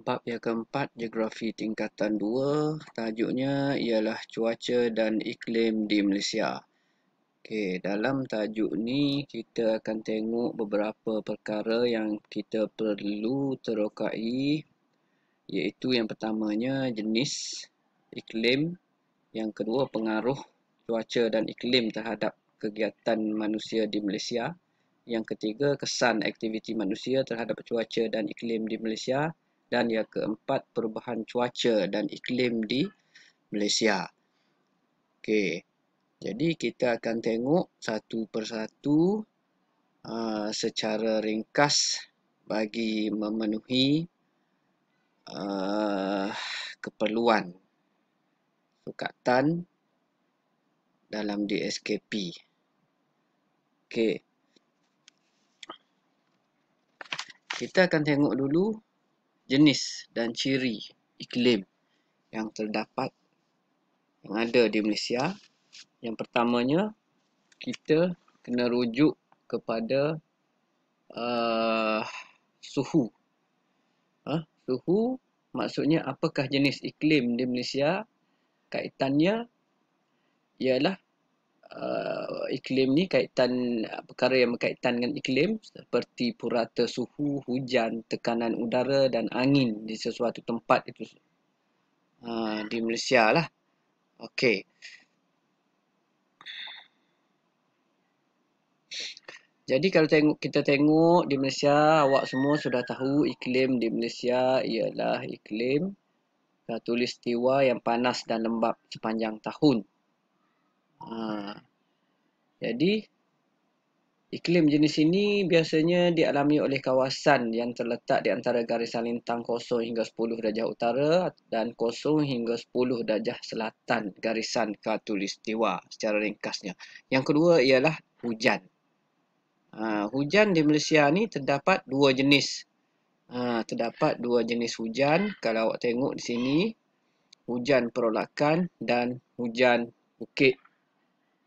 Bab yang keempat, Geografi tingkatan 2, tajuknya ialah cuaca dan iklim di Malaysia. Okey, dalam tajuk ni kita akan tengok beberapa perkara yang kita perlu terokai, iaitu yang pertamanya jenis iklim, yang kedua pengaruh cuaca dan iklim terhadap kegiatan manusia di Malaysia, yang ketiga kesan aktiviti manusia terhadap cuaca dan iklim di Malaysia, dan yang keempat perubahan cuaca dan iklim di Malaysia. Okey, jadi kita akan tengok satu persatu secara ringkas bagi memenuhi keperluan sukatan dalam DSKP. Okey, kita akan tengok dulu jenis dan ciri iklim yang terdapat yang ada di Malaysia. Yang pertamanya, kita kena rujuk kepada suhu. Suhu maksudnya apakah jenis iklim di Malaysia? Kaitannya ialah iklim ni kaitan perkara yang berkaitan dengan iklim seperti purata suhu, hujan, tekanan udara dan angin di sesuatu tempat itu di Malaysia lah. Okey. Jadi kalau kita tengok di Malaysia, awak semua sudah tahu iklim di Malaysia ialah iklim khatulistiwa yang panas dan lembap sepanjang tahun. Jadi iklim jenis ini biasanya dialami oleh kawasan yang terletak di antara garisan lintang 0 hingga 10 darjah utara dan 0 hingga 10 darjah selatan garisan khatulistiwa secara ringkasnya. Yang kedua ialah hujan. Hujan di Malaysia ni terdapat dua jenis. Terdapat dua jenis hujan. Kalau awak tengok di sini, hujan perolakan dan hujan bukit.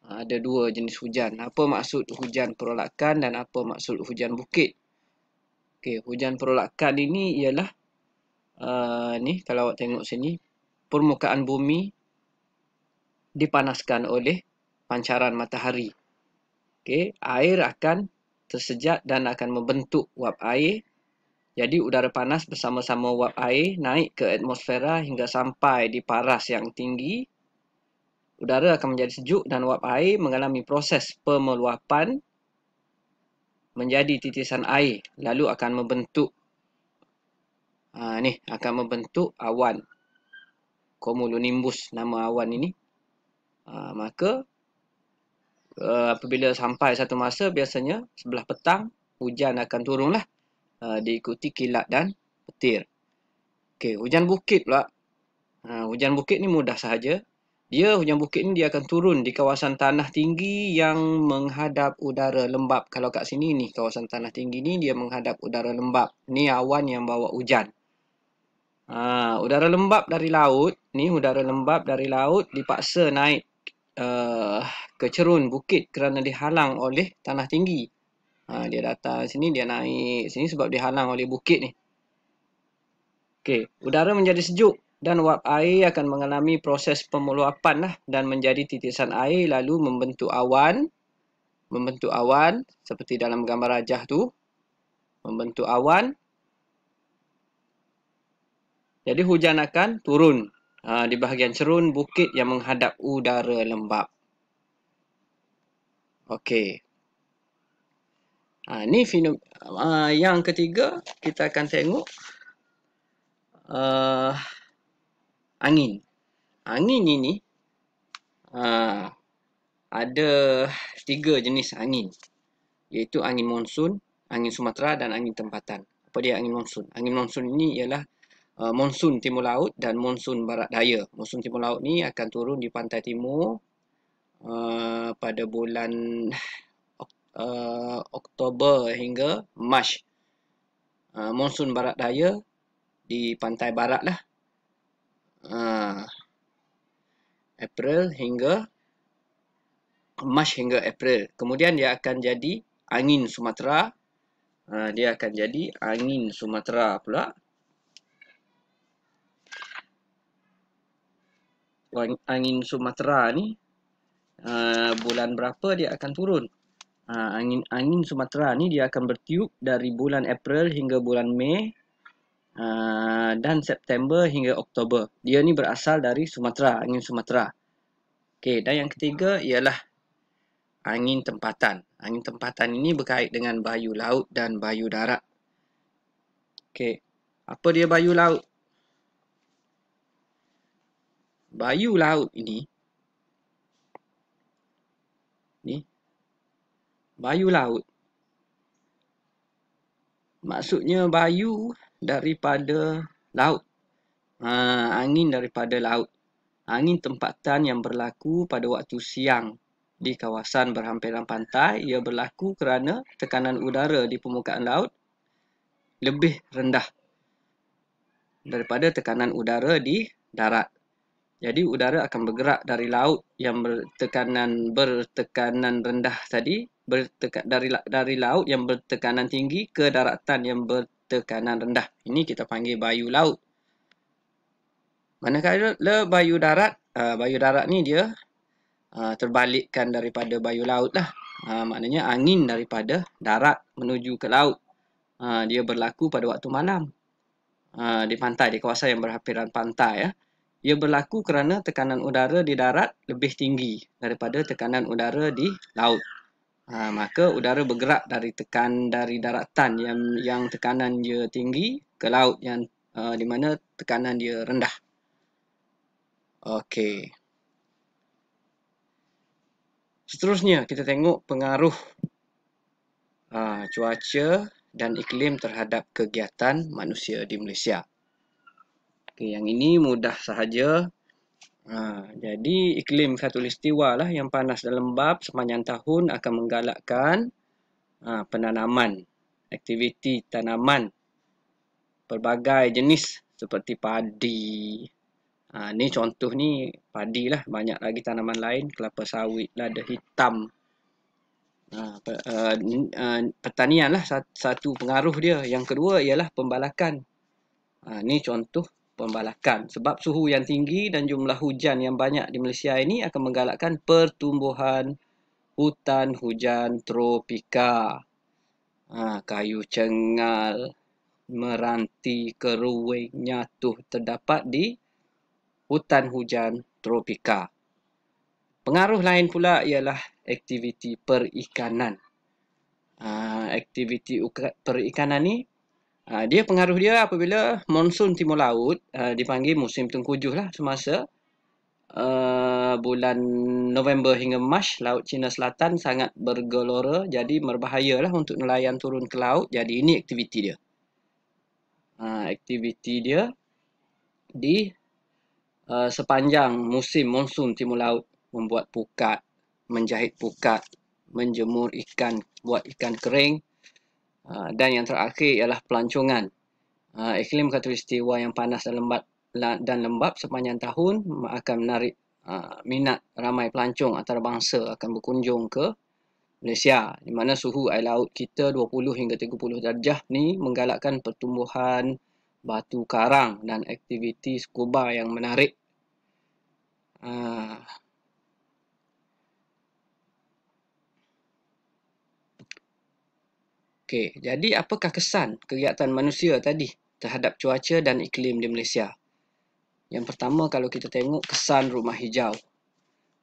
Ada dua jenis hujan. Apa maksud hujan perolakan dan apa maksud hujan bukit? Okey, hujan perolakan ini ialah ni kalau awak tengok sini, permukaan bumi dipanaskan oleh pancaran matahari. Okey, air akan tersejat dan akan membentuk wap air. Jadi udara panas bersama-sama wap air naik ke atmosfera hingga sampai di paras yang tinggi. Udara akan menjadi sejuk dan wap air mengalami proses pemeluapan menjadi titisan air, lalu akan membentuk awan cumulonimbus, nama awan ini. Maka apabila sampai satu masa, biasanya sebelah petang hujan akan turunlah, diikuti kilat dan petir. Okey, hujan bukit pula. Hujan bukit ni mudah sahaja. Hujan bukit ni dia akan turun di kawasan tanah tinggi yang menghadap udara lembap. Kalau kat sini ni, kawasan tanah tinggi ni dia menghadap udara lembap. Ni awan yang bawa hujan. Udara lembap dari laut dipaksa naik ke cerun bukit kerana dihalang oleh tanah tinggi. Dia datang sini, dia naik sini sebab dihalang oleh bukit ni. Okey, udara menjadi sejuk dan wap air akan mengalami proses pemeluapan dan menjadi titisan air, lalu membentuk awan seperti dalam gambar rajah tu, membentuk awan. Jadi hujan akan turun di bahagian cerun bukit yang menghadap udara lembap. Okey. Ni yang ketiga, kita akan tengok angin. Angin ini ada 3 jenis angin, iaitu angin monsun, angin Sumatera dan angin tempatan. Apa dia angin monsun? Angin monsun ini ialah monsun timur laut dan monsun barat daya. Monsun timur laut ni akan turun di pantai timur pada bulan Oktober hingga Mac. Monsun barat daya di pantai barat lah, April hingga Mac hingga April. Kemudian dia akan jadi angin Sumatera. Dia akan jadi angin Sumatera pula angin Sumatera ni bulan berapa dia akan turun. Angin Sumatera ni dia akan bertiup dari bulan April hingga bulan Mei dan September hingga Oktober. Dia ni berasal dari Sumatera, angin Sumatera. Okey, dan yang ketiga ialah angin tempatan. Angin tempatan ini berkait dengan bayu laut dan bayu darat. Okey, apa dia bayu laut? Bayu laut ini, bayu laut, maksudnya bayu daripada laut. Angin daripada laut. Angin tempatan yang berlaku pada waktu siang di kawasan berhampiran pantai, ia berlaku kerana tekanan udara di permukaan laut lebih rendah daripada tekanan udara di darat. Jadi udara akan bergerak dari laut yang bertekanan rendah tadi, dari laut yang bertekanan tinggi ke daratan yang bertekanan rendah. Ini kita panggil bayu laut. Manakala bayu darat ni dia terbalikkan daripada bayu laut lah. Maknanya angin daripada darat menuju ke laut. Dia berlaku pada waktu malam di pantai, di kawasan yang berhampiran pantai ya. Ia berlaku kerana tekanan udara di darat lebih tinggi daripada tekanan udara di laut. Maka udara bergerak dari daratan yang tekanan dia tinggi ke laut yang di mana tekanan dia rendah. Okey. Seterusnya kita tengok pengaruh cuaca dan iklim terhadap kegiatan manusia di Malaysia. Okey, yang ini mudah sahaja. Jadi iklim khatulistiwa lah yang panas dan lembap sepanjang tahun akan menggalakkan penanaman, aktiviti tanaman pelbagai jenis seperti padi. Ni contoh ni padi lah, banyak lagi tanaman lain, kelapa sawit, lada hitam. Pertanian lah satu pengaruh dia. Yang kedua ialah pembalakan. Ni contoh pembalakan. Sebab suhu yang tinggi dan jumlah hujan yang banyak di Malaysia ini akan menggalakkan pertumbuhan hutan hujan tropika. Kayu cengal, meranti, keruing, nyatuh terdapat di hutan hujan tropika. Pengaruh lain pula ialah aktiviti perikanan. Aktiviti perikanan ni, dia pengaruh dia apabila monsun timur laut, dipanggil musim tengkujuh lah, semasa bulan November hingga Mac, Laut Cina Selatan sangat bergelora, jadi berbahaya lah untuk nelayan turun ke laut. Jadi ini aktiviti dia. Aktiviti dia di sepanjang musim monsun timur laut, membuat pukat, menjahit pukat, menjemur ikan, buat ikan kering, dan yang terakhir ialah pelancongan. Iklim khatulistiwa yang panas dan lembap sepanjang tahun akan menarik minat ramai pelancong antarabangsa akan berkunjung ke Malaysia, di mana suhu air laut kita 20 hingga 30 darjah ni menggalakkan pertumbuhan batu karang dan aktiviti scuba yang menarik. Okey, jadi apakah kesan kegiatan manusia tadi terhadap cuaca dan iklim di Malaysia? Yang pertama, kalau kita tengok kesan rumah hijau.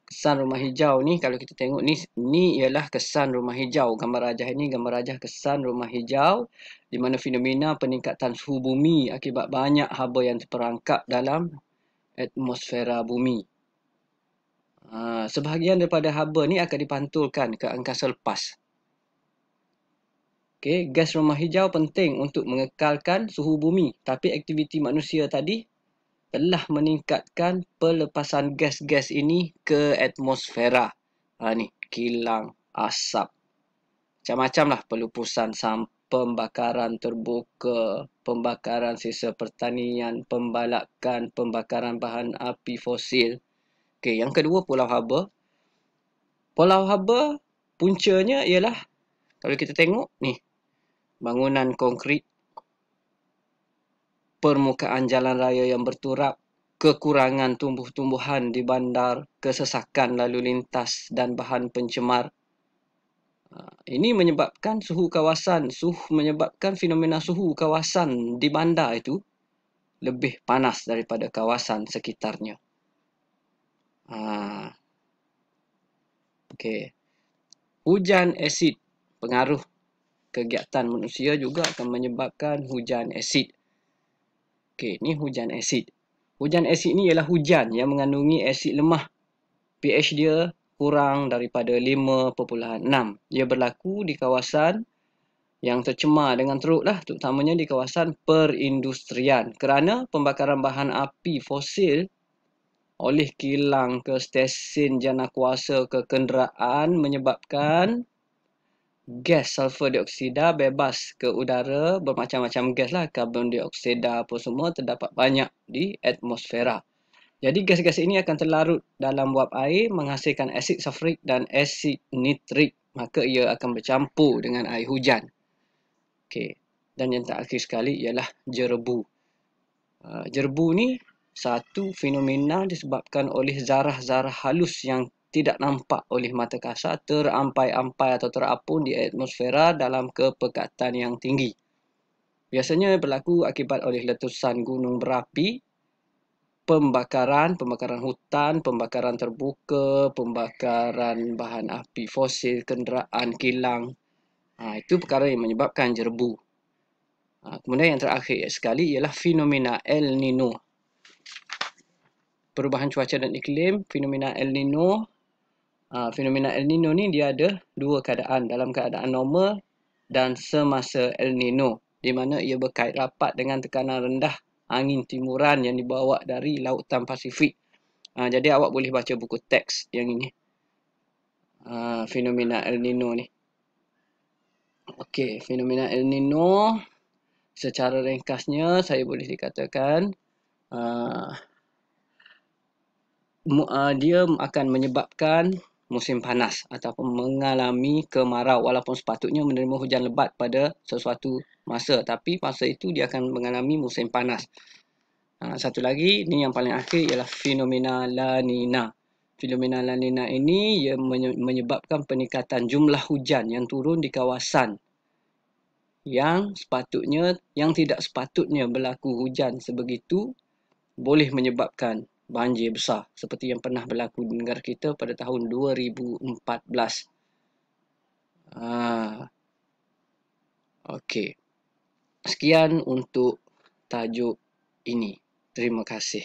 Kesan rumah hijau ni, kalau kita tengok ni ialah kesan rumah hijau. Gambar rajah ini gambar rajah kesan rumah hijau, di mana fenomena peningkatan suhu bumi akibat banyak haba yang terperangkap dalam atmosfera bumi. Sebahagian daripada haba ni akan dipantulkan ke angkasa lepas. Okay, gas rumah hijau penting untuk mengekalkan suhu bumi, tapi aktiviti manusia tadi telah meningkatkan pelepasan gas-gas ini ke atmosfera. Ni kilang, asap, macam-macam lah, pelupusan sampah, pembakaran terbuka, pembakaran sisa pertanian, pembalakan, pembakaran bahan api fosil. Okay, yang kedua, pulau haba. Pulau haba puncanya ialah, kalau kita tengok ni, bangunan konkrit, permukaan jalan raya yang berturap, kekurangan tumbuh-tumbuhan di bandar, kesesakan lalu lintas dan bahan pencemar. Ini menyebabkan menyebabkan fenomena suhu kawasan di bandar itu lebih panas daripada kawasan sekitarnya. Okey. Hujan asid, pengaruh kegiatan manusia juga akan menyebabkan hujan asid. Okey, ni hujan asid. Hujan asid ni ialah hujan yang mengandungi asid lemah. pH dia kurang daripada 5.6. Ia berlaku di kawasan yang tercemar dengan teruk lah, terutamanya di kawasan perindustrian. Kerana pembakaran bahan api fosil oleh kilang ke stesen janakuasa ke kenderaan menyebabkan gas sulfur dioksida bebas ke udara, bermacam-macam gas lah, karbon dioksida apa semua terdapat banyak di atmosfera. Jadi gas-gas ini akan terlarut dalam wap air menghasilkan asid sulfurik dan asid nitrik. Maka ia akan bercampur dengan air hujan. Okey. Dan yang terakhir sekali ialah jerebu. Jerebu ni satu fenomena disebabkan oleh zarah-zarah halus yang tidak nampak oleh mata kasar terampai-ampai atau terapun di atmosfera dalam kepekatan yang tinggi. Biasanya berlaku akibat oleh letusan gunung berapi, pembakaran hutan, pembakaran terbuka, pembakaran bahan api fosil, kenderaan, kilang. Itu perkara yang menyebabkan jerebu. Kemudian yang terakhir sekali ialah fenomena El Nino. Perubahan cuaca dan iklim, fenomena El Nino. Fenomena El Nino ni dia ada dua keadaan, dalam keadaan normal dan semasa El Nino, di mana ia berkait rapat dengan tekanan rendah angin timuran yang dibawa dari Lautan Pasifik. Jadi awak boleh baca buku teks yang ini. Fenomena El Nino ni. Okey, fenomena El Nino secara ringkasnya saya boleh dikatakan dia akan menyebabkan musim panas ataupun mengalami kemarau, walaupun sepatutnya menerima hujan lebat pada sesuatu masa, tapi masa itu dia akan mengalami musim panas. Satu lagi, ni yang paling akhir ialah fenomena La Nina. Fenomena La Nina ini ia menyebabkan peningkatan jumlah hujan yang turun di kawasan yang tidak sepatutnya berlaku hujan sebegitu, boleh menyebabkan banjir besar seperti yang pernah berlaku di negara kita pada tahun 2014. Okey. Sekian untuk tajuk ini. Terima kasih.